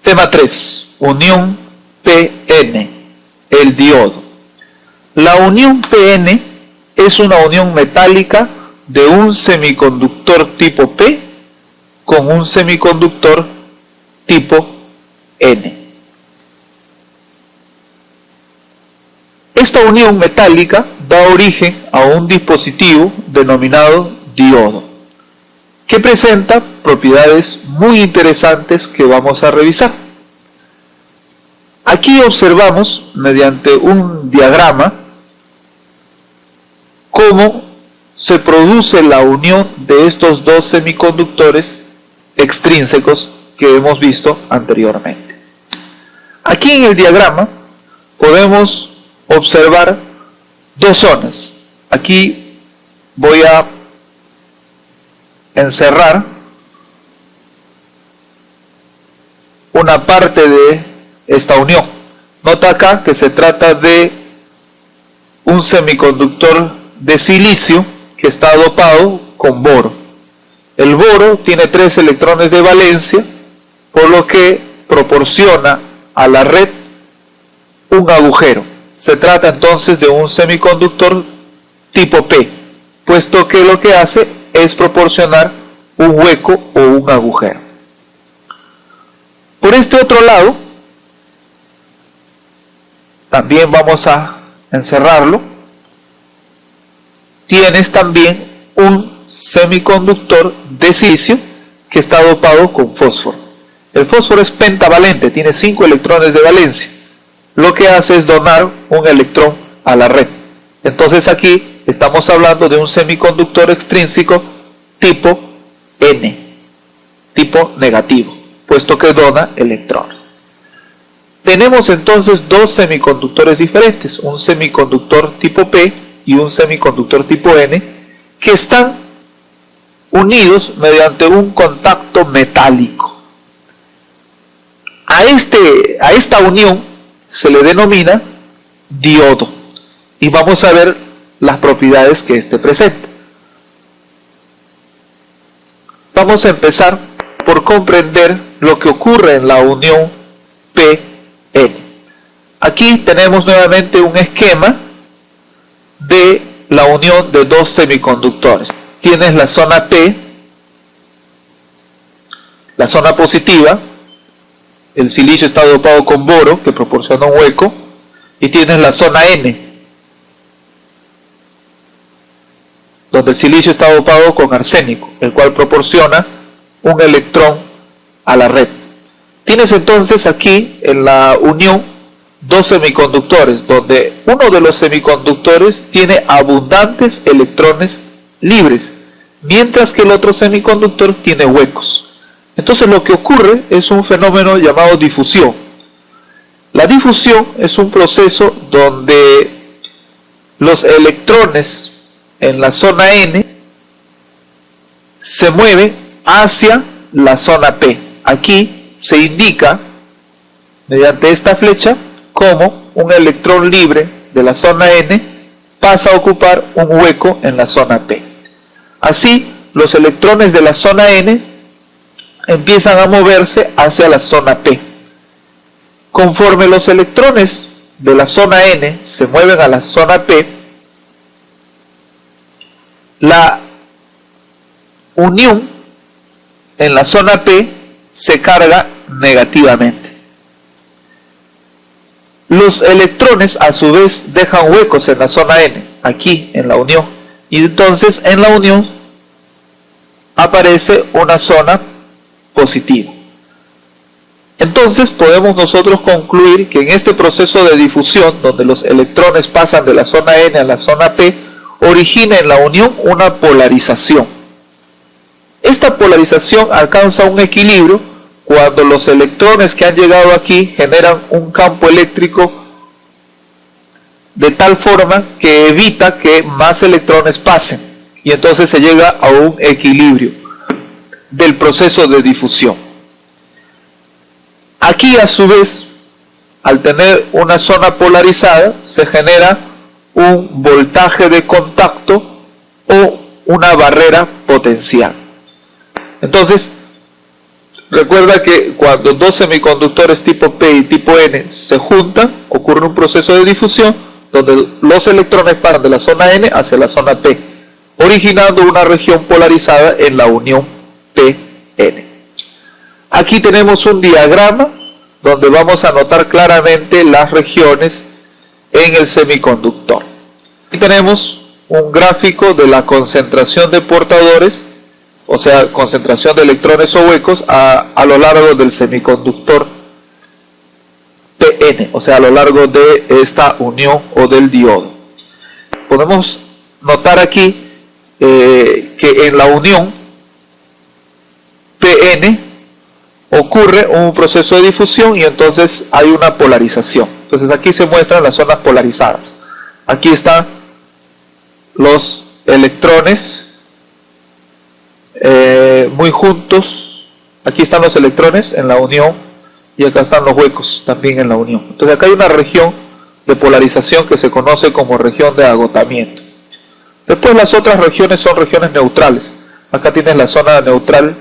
Tema 3. Unión PN, el diodo. La unión PN es una unión metálica de un semiconductor tipo P con un semiconductor tipo N. Esta unión metálica da origen a un dispositivo denominado diodo, que presenta propiedades muy interesantes que vamos a revisar. Aquí observamos, mediante un diagrama, cómo se produce la unión de estos dos semiconductores extrínsecos que hemos visto anteriormente. Aquí en el diagrama podemos observar dos zonas. Aquí voy a encerrar una parte de esta unión. Nota acá que se trata de un semiconductor de silicio que está dopado con boro. El boro tiene 3 electrones de valencia, por lo que proporciona a la red un agujero. Se trata entonces de un semiconductor tipo P, puesto que lo que hace es proporcionar un hueco o un agujero. Por este otro lado, también vamos a encerrarlo. Tienes también un semiconductor de silicio que está dopado con fósforo. El fósforo es pentavalente, tiene 5 electrones de valencia. Lo que hace es donar un electrón a la red. Entonces aquí estamos hablando de un semiconductor extrínseco tipo N, tipo negativo, puesto que dona electrones. Tenemos entonces dos semiconductores diferentes, un semiconductor tipo P y un semiconductor tipo N, que están unidos mediante un contacto metálico. A esta unión se le denomina diodo y vamos a ver las propiedades que este presenta. Vamos a empezar por comprender lo que ocurre en la unión PN. Aquí tenemos nuevamente un esquema de la unión de dos semiconductores. Tienes la zona P, la zona positiva, el silicio está dopado con boro que proporciona un hueco, y tienes la zona N, donde el silicio está dopado con arsénico, el cual proporciona un electrón a la red. Tienes entonces aquí en la unión dos semiconductores, donde uno de los semiconductores tiene abundantes electrones libres, mientras que el otro semiconductor tiene huecos. Entonces lo que ocurre es un fenómeno llamado difusión. La difusión es un proceso donde los electrones en la zona N se mueven hacia la zona P. Aquí se indica mediante esta flecha cómo un electrón libre de la zona N pasa a ocupar un hueco en la zona P. Así, los electrones de la zona N empiezan a moverse hacia la zona P. Conforme los electrones de la zona N se mueven a la zona P, la unión en la zona P se carga negativamente. Los electrones a su vez dejan huecos en la zona N, aquí en la unión, y entonces en la unión aparece una zona positiva. Entonces podemos nosotros concluir que en este proceso de difusión, donde los electrones pasan de la zona N a la zona P, origina en la unión una polarización. Esta polarización alcanza un equilibrio cuando los electrones que han llegado aquí generan un campo eléctrico de tal forma que evita que más electrones pasen, y entonces se llega a un equilibrio del proceso de difusión. Aquí a su vez, al tener una zona polarizada, se genera un voltaje de contacto o una barrera potencial. Entonces, Recuerda que cuando dos semiconductores tipo P y tipo N se juntan, ocurre un proceso de difusión donde los electrones pasan de la zona N hacia la zona P, originando una región polarizada en la unión P-N. Aquí tenemos un diagrama donde vamos a notar claramente las regiones en el semiconductor. Aquí tenemos un gráfico de la concentración de portadores, o sea, concentración de electrones o huecos a lo largo del semiconductor Pn, o sea, a lo largo de esta unión o del diodo. Podemos notar aquí que en la unión Pn ocurre un proceso de difusión y entonces hay una polarización. Entonces aquí se muestran las zonas polarizadas. Aquí están los electrones muy juntos. Aquí están los electrones en la unión y acá están los huecos también en la unión. Entonces acá hay una región de polarización que se conoce como región de agotamiento. Después las otras regiones son regiones neutrales. Acá tienes la zona neutral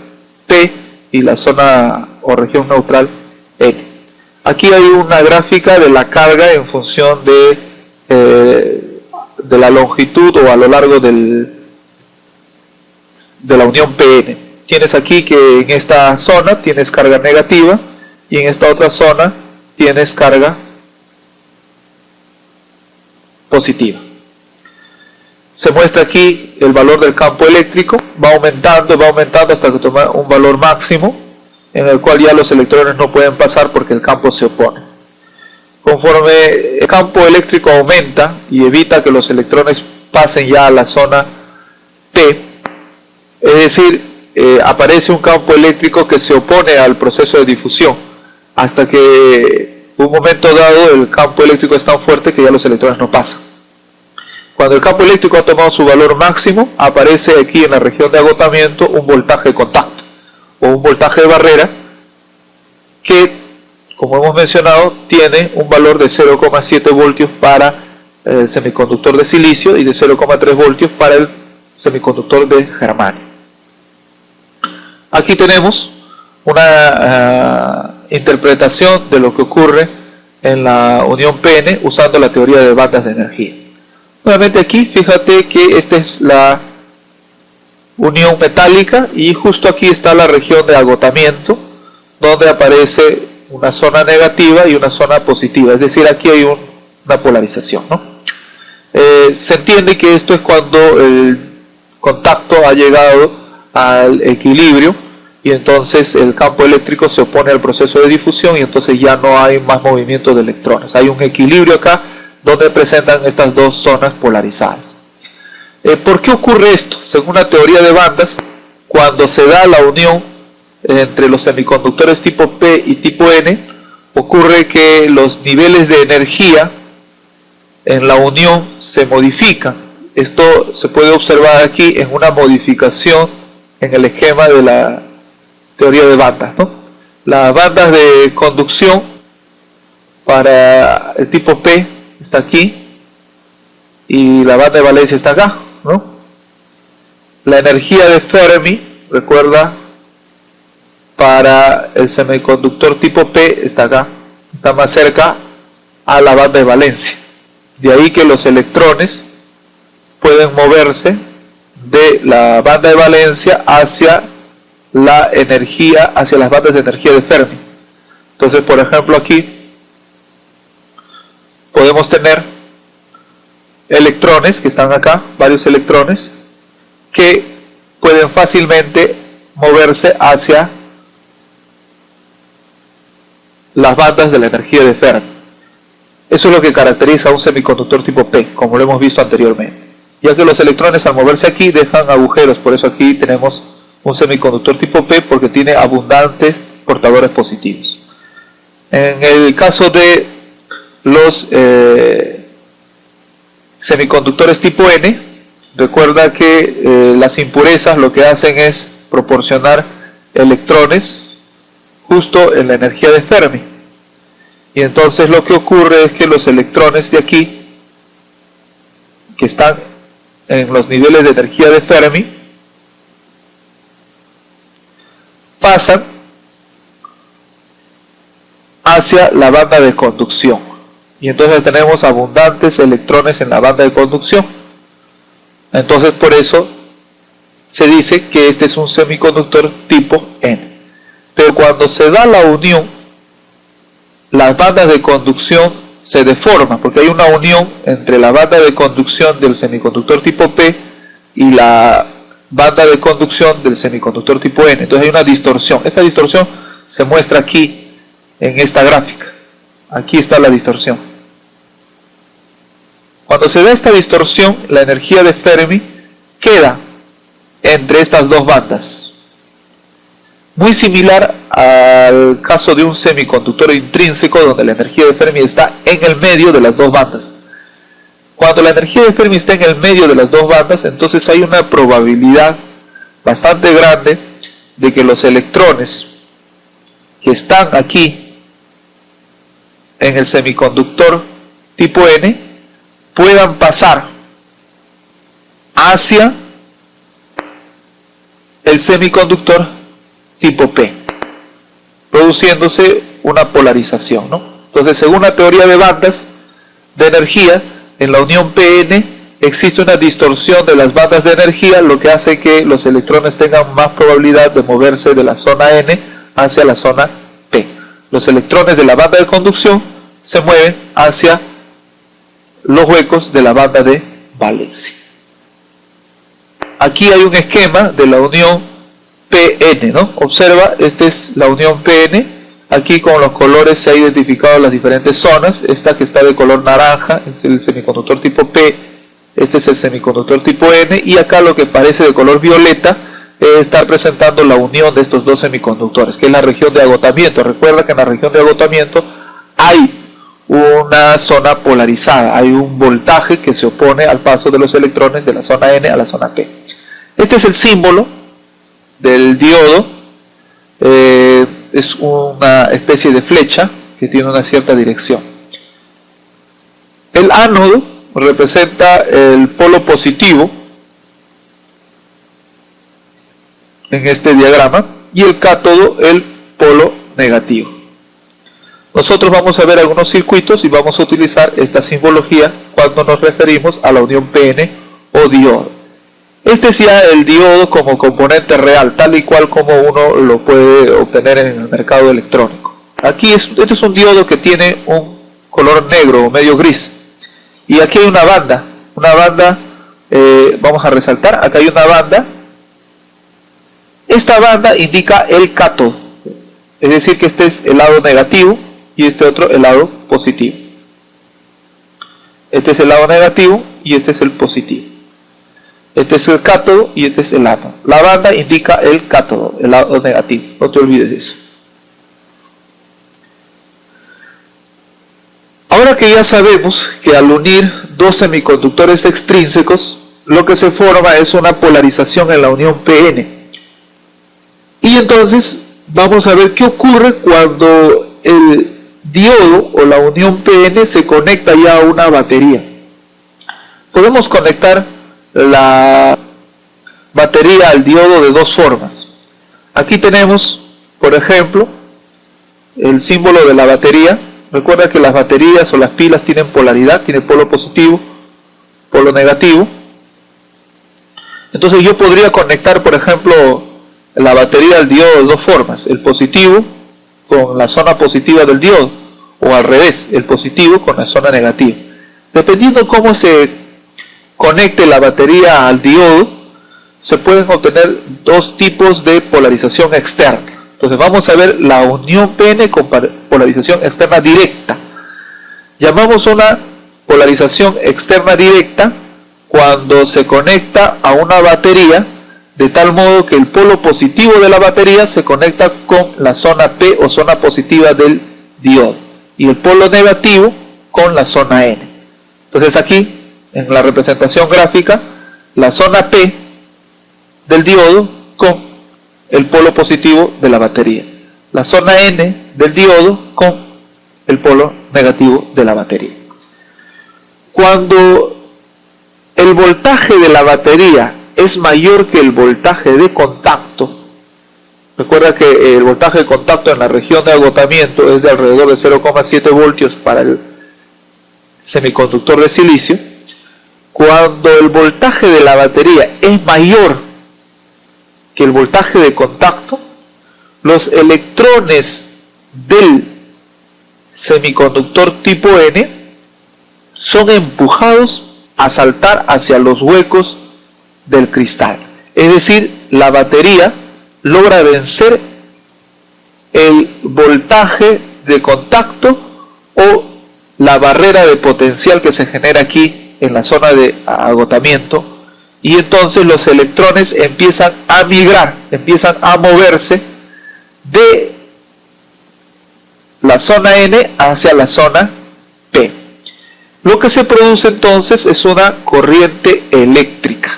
P y la zona o región neutral N. Aquí hay una gráfica de la carga en función de la longitud o a lo largo de la unión Pn. Tienes aquí que en esta zona tienes carga negativa y en esta otra zona tienes carga positiva. Se muestra aquí el valor del campo eléctrico, va aumentando hasta que toma un valor máximo en el cual ya los electrones no pueden pasar porque el campo se opone. Conforme el campo eléctrico aumenta y evita que los electrones pasen ya a la zona P, es decir, aparece un campo eléctrico que se opone al proceso de difusión, hasta que un momento dado el campo eléctrico es tan fuerte que ya los electrones no pasan. Cuando el campo eléctrico ha tomado su valor máximo, aparece aquí en la región de agotamiento un voltaje de contacto o un voltaje de barrera que, como hemos mencionado, tiene un valor de 0,7 voltios para el semiconductor de silicio y de 0,3 voltios para el semiconductor de germanio. Aquí tenemos una interpretación de lo que ocurre en la unión Pn usando la teoría de bandas de energía. Nuevamente aquí, fíjate que esta es la unión metálica y justo aquí está la región de agotamiento, donde aparece una zona negativa y una zona positiva, es decir, aquí hay una polarización, ¿no? Se entiende que esto es cuando el contacto ha llegado al equilibrio y entonces el campo eléctrico se opone al proceso de difusión y entonces ya no hay más movimiento de electrones. Hay un equilibrio acá donde presentan estas dos zonas polarizadas. ¿Por qué ocurre esto? Según la teoría de bandas, cuando se da la unión entre los semiconductores tipo P y tipo N, ocurre que los niveles de energía en la unión se modifican. Esto se puede observar aquí en una modificación en el esquema de la teoría de bandas, ¿no? Las bandas de conducción para el tipo P está aquí y la banda de valencia está acá, ¿no? La energía de Fermi, recuerda, para el semiconductor tipo P está acá, está más cerca a la banda de valencia. De ahí que los electrones pueden moverse de la banda de valencia hacia la energía, hacia las bandas de energía de Fermi. Entonces, por ejemplo, aquí podemos tener electrones que están acá, varios electrones, que pueden fácilmente moverse hacia las bandas de la energía de Fermi. Eso es lo que caracteriza a un semiconductor tipo P, como lo hemos visto anteriormente. Ya que los electrones al moverse aquí dejan agujeros, por eso aquí tenemos un semiconductor tipo P porque tiene abundantes portadores positivos. En el caso de los semiconductores tipo N, recuerda que las impurezas lo que hacen es proporcionar electrones justo en la energía de Fermi. Y entonces lo que ocurre es que los electrones de aquí, que están en los niveles de energía de Fermi, pasan hacia la banda de conducción. Y entonces tenemos abundantes electrones en la banda de conducción. Entonces por eso se dice que este es un semiconductor tipo N. Pero cuando se da la unión, las bandas de conducción se deforman, porque hay una unión entre la banda de conducción del semiconductor tipo P y la banda de conducción del semiconductor tipo N. Entonces hay una distorsión. Esta distorsión se muestra aquí en esta gráfica. Aquí está la distorsión. Cuando se da esta distorsión, la energía de Fermi queda entre estas dos bandas. Muy similar al caso de un semiconductor intrínseco, donde la energía de Fermi está en el medio de las dos bandas. Cuando la energía de Fermi está en el medio de las dos bandas, entonces hay una probabilidad bastante grande de que los electrones que están aquí en el semiconductor tipo N puedan pasar hacia el semiconductor tipo P, produciéndose una polarización, ¿no? Entonces, según la teoría de bandas de energía, en la unión PN existe una distorsión de las bandas de energía, lo que hace que los electrones tengan más probabilidad de moverse de la zona N hacia la zona P. Los electrones de la banda de conducción se mueven hacia los huecos de la banda de valencia. Aquí hay un esquema de la unión PN, ¿no? Observa, esta es la unión PN. Aquí con los colores se ha identificado las diferentes zonas. Esta que está de color naranja es el semiconductor tipo P, este es el semiconductor tipo N, y acá lo que parece de color violeta está presentando la unión de estos dos semiconductores, que es la región de agotamiento. Recuerda que en la región de agotamiento hay una zona polarizada, hay un voltaje que se opone al paso de los electrones de la zona N a la zona P. Este es el símbolo del diodo, es una especie de flecha que tiene una cierta dirección. El ánodo representa el polo positivo en este diagrama y el cátodo el polo negativo. Nosotros vamos a ver algunos circuitos y vamos a utilizar esta simbología cuando nos referimos a la unión PN o diodo. Este es ya el diodo como componente real, tal y cual como uno lo puede obtener en el mercado electrónico. Aquí este es un diodo que tiene un color negro o medio gris. Y aquí hay una banda, vamos a resaltar, acá hay una banda. Esta banda indica el cátodo, es decir que este es el lado negativo y este otro el lado positivo. Este es el lado negativo y este es el positivo. Este es el cátodo y este es el ánodo. La banda indica el cátodo, el lado negativo, no te olvides de eso. Ahora que ya sabemos que al unir dos semiconductores extrínsecos, lo que se forma es una polarización en la unión PN. Y entonces vamos a ver qué ocurre cuando el diodo o la unión PN se conecta ya a una batería. Podemos conectar la batería al diodo de dos formas. Aquí tenemos, por ejemplo, el símbolo de la batería. Recuerda que las baterías o las pilas tienen polaridad, tiene polo positivo, polo negativo. Entonces yo podría conectar, por ejemplo, la batería al diodo de dos formas, el positivo con la zona positiva del diodo, o al revés, el positivo con la zona negativa. Dependiendo cómo se conecte la batería al diodo, se pueden obtener dos tipos de polarización externa. Entonces vamos a ver la unión PN con polarización externa directa. Llamamos una polarización externa directa cuando se conecta a una batería de tal modo que el polo positivo de la batería se conecta con la zona P o zona positiva del diodo y el polo negativo con la zona N. Entonces aquí en la representación gráfica, la zona P del diodo con el polo positivo de la batería, la zona N del diodo con el polo negativo de la batería. Cuando el voltaje de la batería es mayor que el voltaje de contacto, Recuerda que el voltaje de contacto en la región de agotamiento es de alrededor de 0,7 voltios para el semiconductor de silicio. Cuando el voltaje de la batería es mayor que el voltaje de contacto, los electrones del semiconductor tipo N son empujados a saltar hacia los huecos del cristal. Es decir, la batería logra vencer el voltaje de contacto o la barrera de potencial que se genera aquí en la zona de agotamiento, y entonces los electrones empiezan a migrar, empiezan a moverse de la zona N hacia la zona P. Lo que se produce entonces es una corriente eléctrica.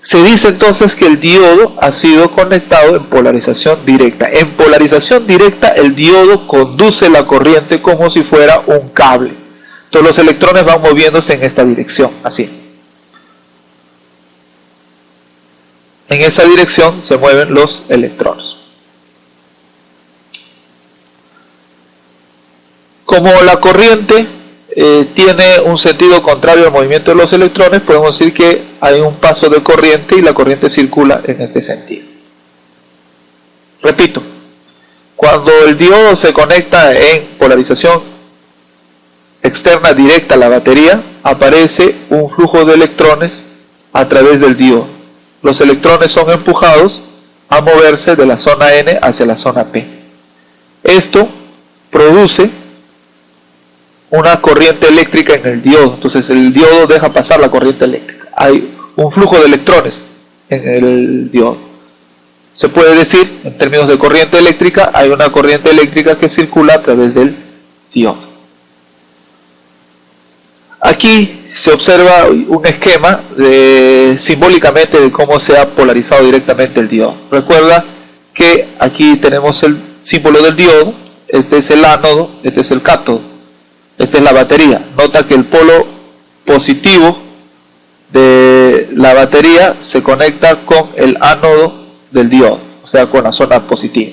Se dice entonces que el diodo ha sido conectado en polarización directa. En polarización directa el diodo conduce la corriente como si fuera un cable. Entonces los electrones van moviéndose en esta dirección, así. En esa dirección se mueven los electrones. Como la corriente tiene un sentido contrario al movimiento de los electrones, podemos decir que hay un paso de corriente y la corriente circula en este sentido. Repito, cuando el diodo se conecta en polarización externa directa a la batería, aparece un flujo de electrones a través del diodo. Los electrones son empujados a moverse de la zona N hacia la zona P. Esto produce una corriente eléctrica en el diodo. Entonces el diodo deja pasar la corriente eléctrica. Hay un flujo de electrones en el diodo. Se puede decir, en términos de corriente eléctrica, hay una corriente eléctrica que circula a través del diodo. Aquí se observa un esquema simbólicamente de cómo se ha polarizado directamente el diodo. Recuerda que aquí tenemos el símbolo del diodo. Este es el ánodo, este es el cátodo. Esta es la batería. Nota que el polo positivo de la batería se conecta con el ánodo del diodo, o sea, con la zona positiva.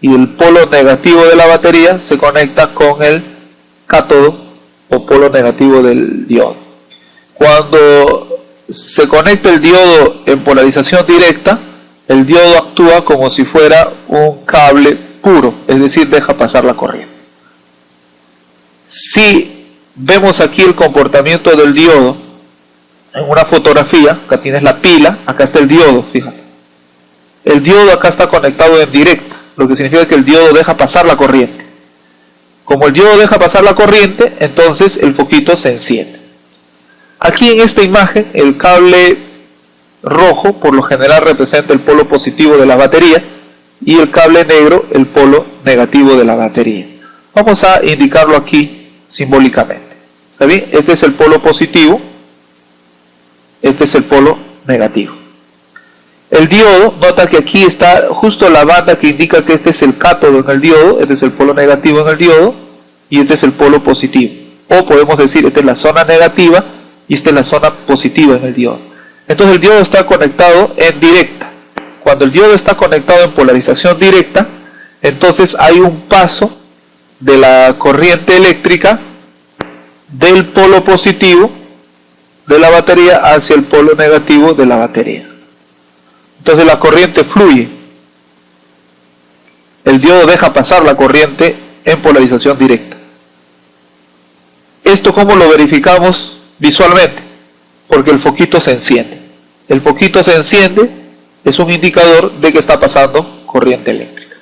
Y el polo negativo de la batería se conecta con el cátodo o polo negativo del diodo. Cuando se conecta el diodo en polarización directa, el diodo actúa como si fuera un cable puro, es decir, deja pasar la corriente. Si vemos aquí el comportamiento del diodo en una fotografía, acá tienes la pila, acá está el diodo, fíjate. El diodo acá está conectado en directa, lo que significa que el diodo deja pasar la corriente. Como el diodo deja pasar la corriente, entonces el foquito se enciende. Aquí en esta imagen, el cable rojo por lo general representa el polo positivo de la batería y el cable negro el polo negativo de la batería. Vamos a indicarlo aquí simbólicamente. ¿Está bien? Este es el polo positivo, este es el polo negativo. El diodo, nota que aquí está justo la banda que indica que este es el cátodo en el diodo, este es el polo negativo en el diodo y este es el polo positivo. O podemos decir, esta es la zona negativa y esta es la zona positiva en el diodo. Entonces el diodo está conectado en directa. Cuando el diodo está conectado en polarización directa, entonces hay un paso de la corriente eléctrica del polo positivo de la batería hacia el polo negativo de la batería. Entonces la corriente fluye. El diodo deja pasar la corriente en polarización directa. ¿Esto cómo lo verificamos visualmente? Porque el foquito se enciende. El foquito se enciende, es un indicador de que está pasando corriente eléctrica.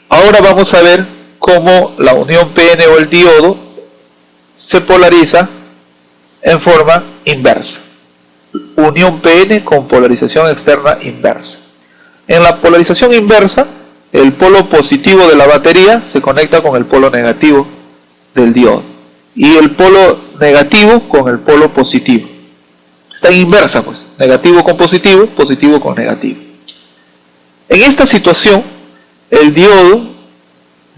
Ahora vamos a ver cómo la unión PN o el diodo se polariza en forma inversa. Unión PN con polarización externa inversa. En la polarización inversa, el polo positivo de la batería se conecta con el polo negativo del diodo y el polo negativo con el polo positivo. Está en inversa, pues, negativo con positivo, positivo con negativo. En esta situación, el diodo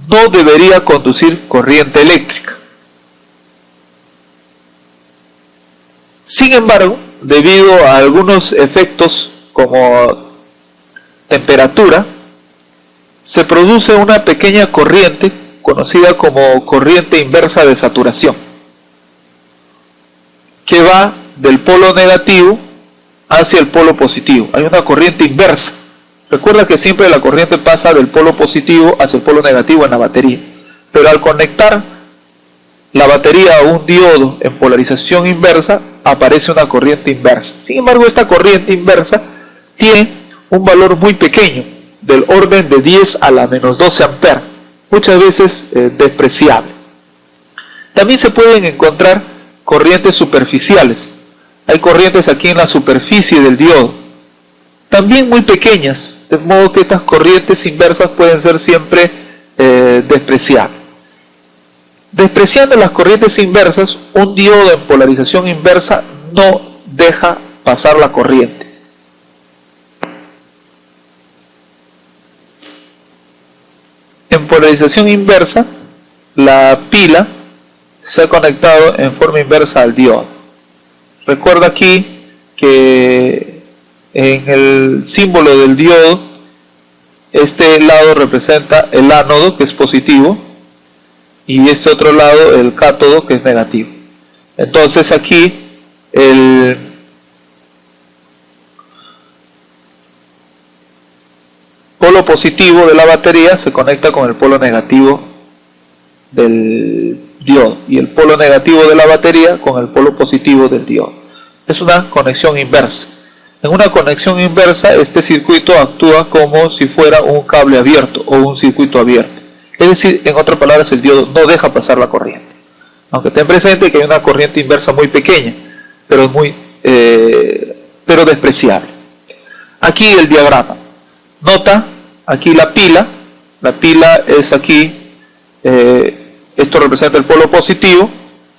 no debería conducir corriente eléctrica. Sin embargo, debido a algunos efectos como temperatura, se produce una pequeña corriente conocida como corriente inversa de saturación, que va del polo negativo hacia el polo positivo. Hay una corriente inversa. Recuerda que siempre la corriente pasa del polo positivo hacia el polo negativo en la batería, pero al conectar la batería a un diodo en polarización inversa, aparece una corriente inversa. Sin embargo, esta corriente inversa tiene un valor muy pequeño, del orden de 10 a la menos 12 amperes, muchas veces despreciable. También se pueden encontrar corrientes superficiales. Hay corrientes aquí en la superficie del diodo, también muy pequeñas, de modo que estas corrientes inversas pueden ser siempre despreciables. Despreciando las corrientes inversas, un diodo en polarización inversa no deja pasar la corriente. En polarización inversa, la pila se ha conectado en forma inversa al diodo. Recuerda aquí que en el símbolo del diodo, este lado representa el ánodo, que es positivo, y este otro lado el cátodo, que es negativo. Entonces aquí el polo positivo de la batería se conecta con el polo negativo del diodo y el polo negativo de la batería con el polo positivo del diodo. Es una conexión inversa. En una conexión inversa, este circuito actúa como si fuera un cable abierto o un circuito abierto. Es decir, en otras palabras, el diodo no deja pasar la corriente. Aunque ten presente que hay una corriente inversa muy pequeña, pero pero despreciable. Aquí el diagrama. Nota aquí la pila es aquí, esto representa el polo positivo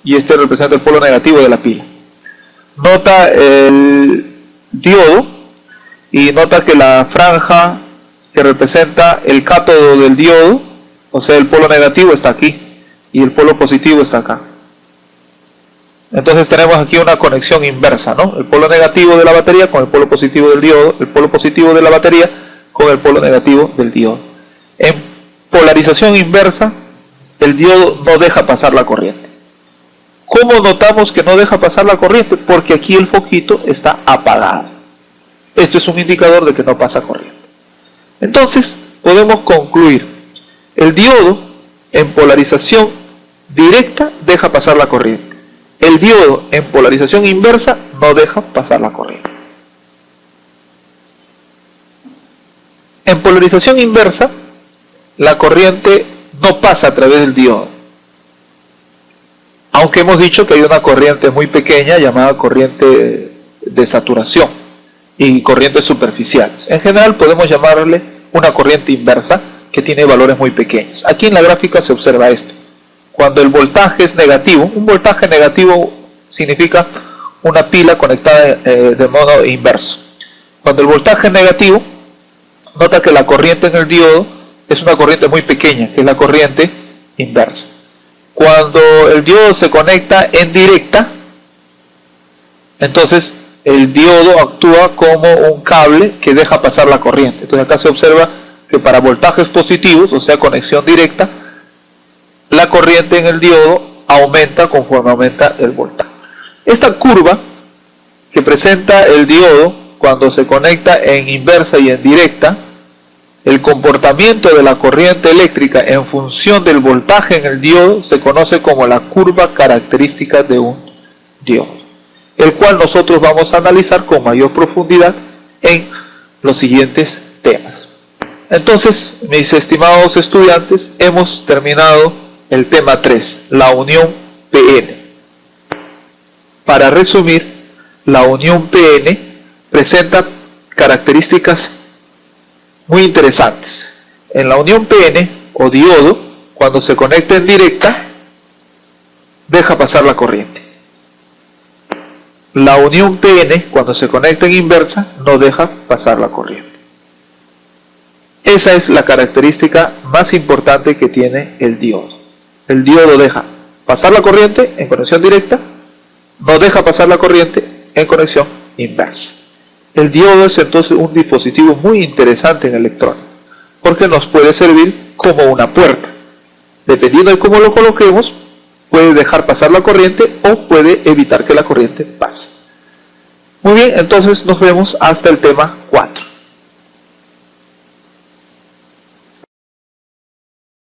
y este representa el polo negativo de la pila. Nota el diodo y nota que la franja que representa el cátodo del diodo, o sea el polo negativo, está aquí y el polo positivo está acá. Entonces tenemos aquí una conexión inversa, ¿no? El polo negativo de la batería con el polo positivo del diodo, el polo positivo de la batería con el polo negativo del diodo. En polarización inversa, el diodo no deja pasar la corriente. ¿Cómo notamos que no deja pasar la corriente? Porque aquí el foquito está apagado. Esto es un indicador de que no pasa corriente. Entonces, podemos concluir, el diodo en polarización directa deja pasar la corriente. El diodo en polarización inversa no deja pasar la corriente. En polarización inversa, la corriente no pasa a través del diodo. Aunque hemos dicho que hay una corriente muy pequeña llamada corriente de saturación y corrientes superficiales. En general podemos llamarle una corriente inversa que tiene valores muy pequeños. Aquí en la gráfica se observa esto. Cuando el voltaje es negativo, un voltaje negativo significa una pila conectada de modo inverso. Cuando el voltaje es negativo, nota que la corriente en el diodo es una corriente muy pequeña, que es la corriente inversa. Cuando el diodo se conecta en directa, entonces el diodo actúa como un cable que deja pasar la corriente. Entonces acá se observa que para voltajes positivos, o sea conexión directa, la corriente en el diodo aumenta conforme aumenta el voltaje. Esta curva que presenta el diodo cuando se conecta en inversa y en directa, el comportamiento de la corriente eléctrica en función del voltaje en el diodo se conoce como la curva característica de un diodo, el cual nosotros vamos a analizar con mayor profundidad en los siguientes temas. Entonces, mis estimados estudiantes, hemos terminado el tema 3, la unión PN. Para resumir, la unión PN presenta características muy interesantes. En la unión PN o diodo, cuando se conecta en directa, deja pasar la corriente. La unión PN, cuando se conecta en inversa, no deja pasar la corriente. Esa es la característica más importante que tiene el diodo. El diodo deja pasar la corriente en conexión directa, no deja pasar la corriente en conexión inversa. El diodo es entonces un dispositivo muy interesante en electrónica, porque nos puede servir como una puerta. Dependiendo de cómo lo coloquemos, puede dejar pasar la corriente o puede evitar que la corriente pase. Muy bien, entonces nos vemos hasta el tema 4.